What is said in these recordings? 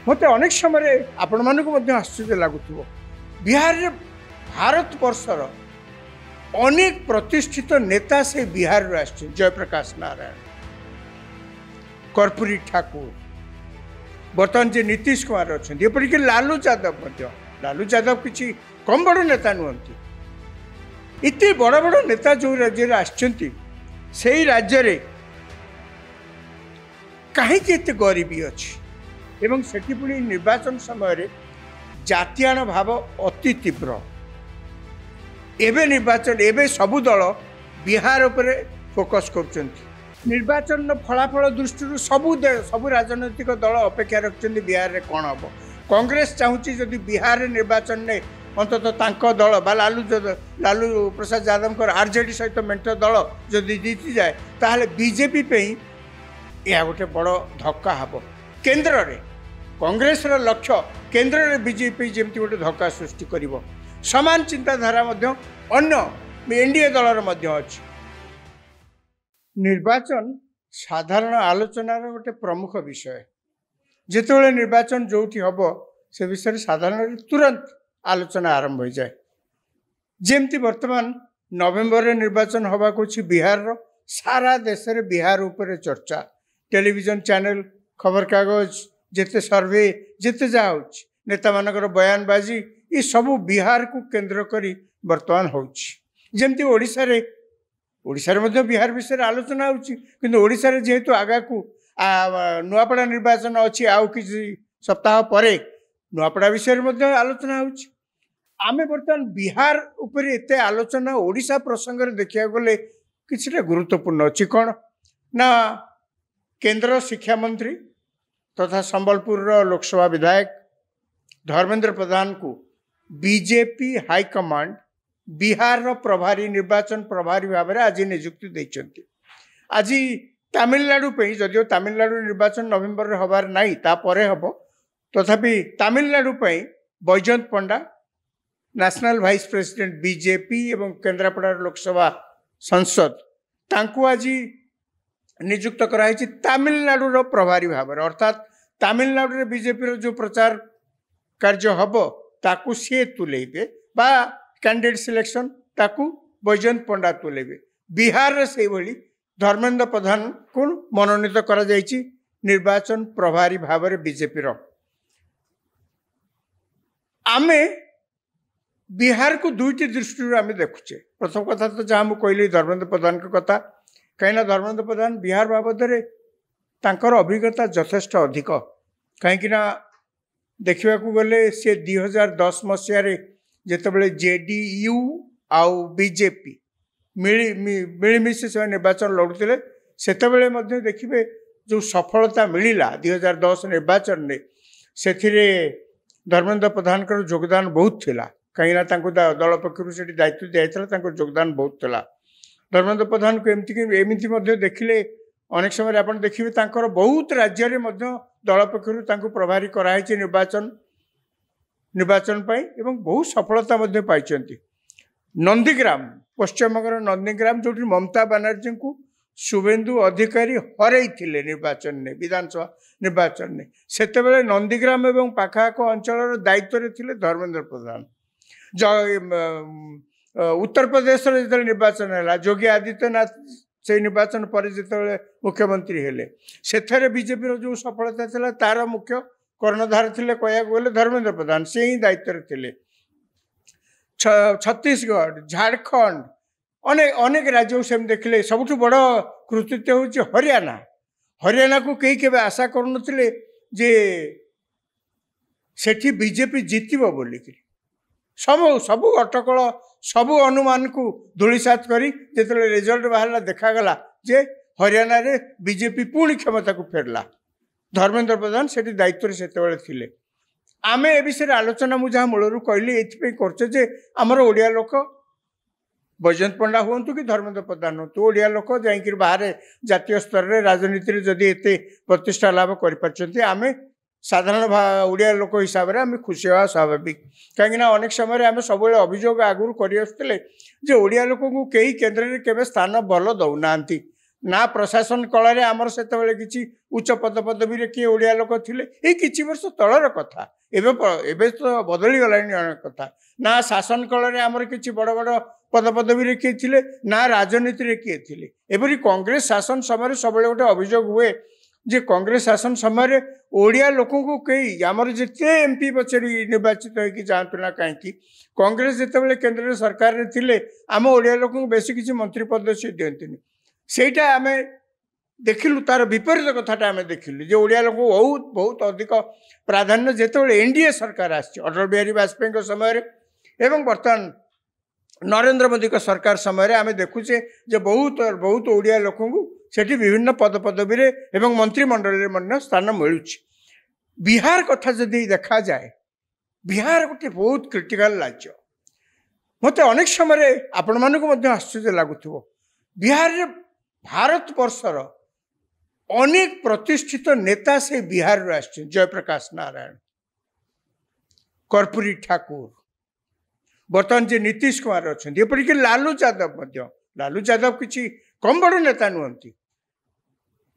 मत अनेक समय आपण मानक आश्चर्य लगुव बिहार रे भारत वर्षर अनेक प्रतिष्ठित नेता से बिहार जयप्रकाश नारायण कर्पूरी ठाकुर बर्तमान जे नीतीश कुमार अच्छा एपरिक लालू यादव किसी कम बड़ नेता नुहति इतने बड़ बड़ नेता जो राज्य से राज्य रे कहीं गरीबी अच्छी एवं सेठी पुणी निर्वाचन समय जातीयाण भाव अति तीव्र एवं निर्वाचन एवं सबु दल बिहार उपर फोकस कर निर्वाचन फलाफल दृष्टि सबु राजनैतिक दल अपेक्षा रखते बिहार में कौन हम कांग्रेस चाहूँगी जदि बिहार में निर्वाचन में अंततः दल बा लालू प्रसाद यादव आरजेडी सहित मेंट दल जदि जीति जाए ताहले बीजेपी पे यह गोटे बड़ धक्का हम केन्द्र में कांग्रेस लक्ष्य केन्द्र में बीजेपी जमी गोटे धक्का सृष्टि कर समान चिंताधारा अन्य एनडीए दलर अच्छी निर्वाचन साधारण आलोचनार गोटे प्रमुख विषय जिते निर्वाचन जो हम से विषय साधारण तुरंत आलोचना आरंभ हो जाए जमती वर्तमान नवेम्बर निर्वाचन हवा बिहार रो सारा देश रे बिहार उपर चर्चा टेलीविजन चैनल खबर कागज जिते सर्वे जिते जा नेता मानकर बयानबाजी ये सबू बिहार को केंद्र करी वर्तमान होमती ओडिशा बिहार विषय आलोचना होशा जेहेतु आगा को नुआपड़ा निर्वाचन अच्छी आउ किसी सप्ताह पर नुआपड़ा विषय आलोचना होमें बर्तमान बिहार उपर एत आलोचना ओडिशा प्रसंग देखा गले कि गुरुत्वपूर्ण अच्छी कौन ना केंद्र शिक्षा मंत्री तथा संबलपुर लोकसभा विधायक धर्मेंद्र प्रधान को बीजेपी हाईकमांड बिहार प्रभारी निर्वाचन प्रभारी भाव में आज नियुक्ति देते आज तमिलनाडु जदिव तमिलनाडु निर्वाचन नवेम्बर में हबार नहीं तापर हम तथापि तमिलनाडु बैजयंत पंडा नेशनल वाइस प्रेसिडेंट बीजेपी एवं केन्द्रापड़ा लोकसभा संसद तांको आज नियुक्त कराई तमिलनाडु प्रभारी भाव में अर्थात तमिलनाडु रे बीजेपी जो प्रचार कार्य हम ताकू सी तुलेबे बा कैंडिडेट सिलेक्शन ताकू बैजयंत पंडा तुलेबे बिहार से भली धर्मेंद्र प्रधान को मनोनीत करा जायछि निर्वाचन प्रभारी भाव में बीजेपी आमे बिहार को दुईटी दृष्टि आम देखुचे प्रथम कथा तो जहाँ मुझे कहली धर्मेंद्र प्रधान की कथा कहीं धर्मेंद्र प्रधान बिहार बाबद अभिज्ञता यथेष्ट अधिक कहीं देखा गले सी 2010 मसीह जितेबाला जेडीयू आउ बीजेपी मिलमिशि से निर्वाचन लड़ुते से देखिए जो सफलता मिलला 2010 निर्वाचन में से धर्मेंद्र प्रधान का योगदान बहुत थिला कहीं दल पक्षर से दायित्व दिया योगदान बहुत थिला धर्मेंद्र प्रधान को एमती देखिले अनेक समय आप देखिए बहुत राज्य में दल पक्षर प्रभारी कराई निर्वाचन एवं बहुत सफलता पाई नंदीग्राम पश्चिम बंगाल नंदीग्राम जो ममता बनर्जी को शुभेन्दु अधिकारी हरई निर्वाचन ने विधानसभा निर्वाचन ने सेतेबेले नंदीग्राम एवं पाखाक अंचल दायित्व थे धर्मेंद्र प्रधान उत्तर प्रदेश जो निर्वाचन है योगी आदित्यनाथ से निर्वाचन पर जो मुख्यमंत्री हेले से बीजेपी जो सफलता था तार मुख्य कर्णधार थे कह गले धर्मेंद्र प्रधान से ही दायित्व थे छत्तीसगढ़ झारखंड अनेक राज्य से देखिले सबुठ बड़ कृतित्व हूँ हरियाणा को कई के आशा करुनथिले जे सेठी बीजेपी जीतब बोलिक सबू अटकल सबू अनुमान को धूलिसात करी जिते रिजल्ट बाहर देखागला जे हरियाणा रे बीजेपी पुणी क्षमता को फेरला धर्मेंद्र प्रधान से दायित्व से थे आमे ए विषय आलोचना मुझे जहाँ मूलर कहली ये आमर ओडिया लोक बैजयंत पंडा हूँ कि धर्मेंद्र प्रधान हूँ ओडिया लोक जाकि बाहर जातीय स्तर में राजनीति जदि एत प्रतिष्ठा लाभ कर आमे साधारण ओडिया लोक हिसाब से आम खुशी हवा स्वाभाविक कहीं अनेक समय आम सब अभियोग आगुरी कर ओडिया लोक को कई केन्द्र में केवे स्थान भल दौना ना प्रशासन कलार आमर से किसी उच्च पदपदवी किए ओडिया लोक थे ये किसी वर्ष तलर कथा एवं तो बदली गला अनेक कथा ना शासन कलार आमर किसी बड़ बड़ पदपदवी किए थे ना राजनीति किए थे एपरी कांग्रेस शासन समय सब गोटे अभियोग हुए जे कांग्रेस शासन समय ओडिया लोक कई आमर जिते एमपी पचरी निर्वाचित होगी जातु ना कहीं कांग्रेस जिते केन्द्र सरकार में थे आम ओडिया लोक बेसी किसी मंत्री पद सी दिखती सेटा आम देखिलु तार विपरीत कथाटा आम देखिलु जे ओडिया लोक बहुत बहुत अधिक प्राधान्य जिते एनडीए सरकार अटल बिहारी वाजपेयी समय एवं बर्तमान नरेंद्र मोदी का सरकार समय आम देखुचे जे बहुत बहुत ओडिया लोक सेठी विभिन्न पदपदवी एवं मंत्रिमंडल स्थान मिलूँ बिहार कथा जदि देखा जाए बिहार गोटे बहुत क्रिटिकल राज्य मत अनेक समय आपण मानक आश्चर्य लगुथ बिहार रे भारत वर्षर अनेक प्रतिष्ठित नेता से बिहार जयप्रकाश नारायण कर्पूरी ठाकुर बर्तमान जे नीतीश कुमार अच्छा एपरिक लालू यादव किसी कम बड़ नेता नुहति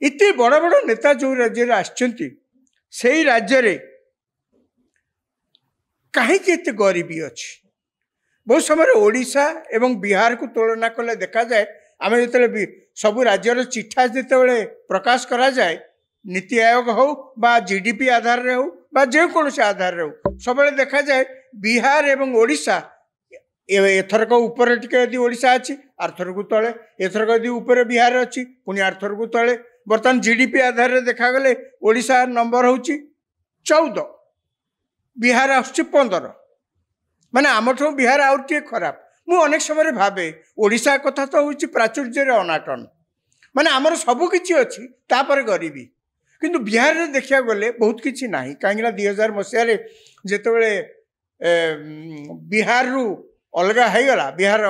इतने बड़ बड़ नेता जो राज्य आछंती से राज्य रे कहीं गरीबी अच्छी बहुत समय ओडिशा एवं बिहार को तुलना कले देखा जाए आम जो सबू राज्यर चिठा जिते प्रकाश करा जाए नीति आयोग हो बा जीडीपी आधार रे हो बा जेकोसी आधार रे हो सब देखा जाए बिहार एवं ओडिशा एथरक ऊपर टी ओडिशा अच्छी आरथर को तले एथरक यदि ऊपर बिहार अच्छी पुणी आरथर को तले बर्तमान जीडीपी आधार रे देखा गले ओडिशा नंबर हूँ 14 बिहार आसुची 15 माने आम बिहार आउर टे खराब मु अनेक समय भावे ओडिशा कथा तो हूँ प्राचुर्य अनाटन माने आमर सबकि अच्छी तापर गरीबी किंतु बिहार रे देखा गले बहुत किसी ना कहीं 2000 मसीह जिते बिहार रु अलग हो गला बिहार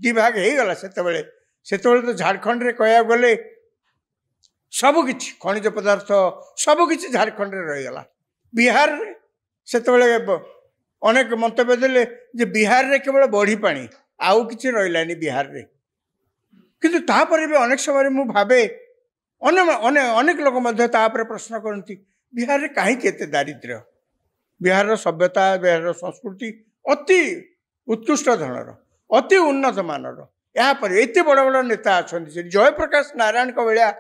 दिभाग हो गला से तो झारखंड रे कह गले सबकि खनिज पदार्थ सबकि झारखंड रे रहीगला बिहार से अनेक मंतव्य देले जे बिहार रे केवल बढ़ी पानी आउ किसी रही बिहार रे किंतु तापर भी अनेक समय मु भावे अनेक लोक प्रश्न करती बिहार रे कहीं केते दारिद्र्य बिहार सभ्यता बिहार संस्कृति अति उत्कृष्ट धरणर अति उन्नत मानर यापर एत बड़ बड़ नेता अच्छा जयप्रकाश नारायण भाया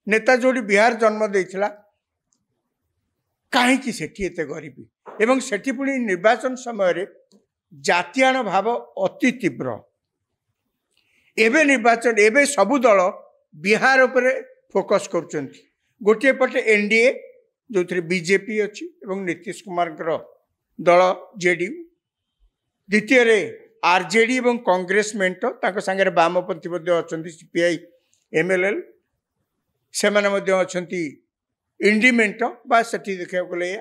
नेता जोड़ी बिहार जन्म देता कहीं सेठी एते गरीबी एवं सेठी पुणी निर्वाचन समय जातीयाण भाव अति तीव्र एवं निर्वाचन एवं सबु दल बिहार उपरे फोकस कर गोटे पटे एनडीए जो थे बीजेपी अच्छी एवं नीतीश कुमार दल जेडीयू द्वितीय आरजेडी एवं कांग्रेस मेंट सांगे वामपंथी अच्छा सीपीआई एमएलएल से इंडी मेंट बा से देखा गले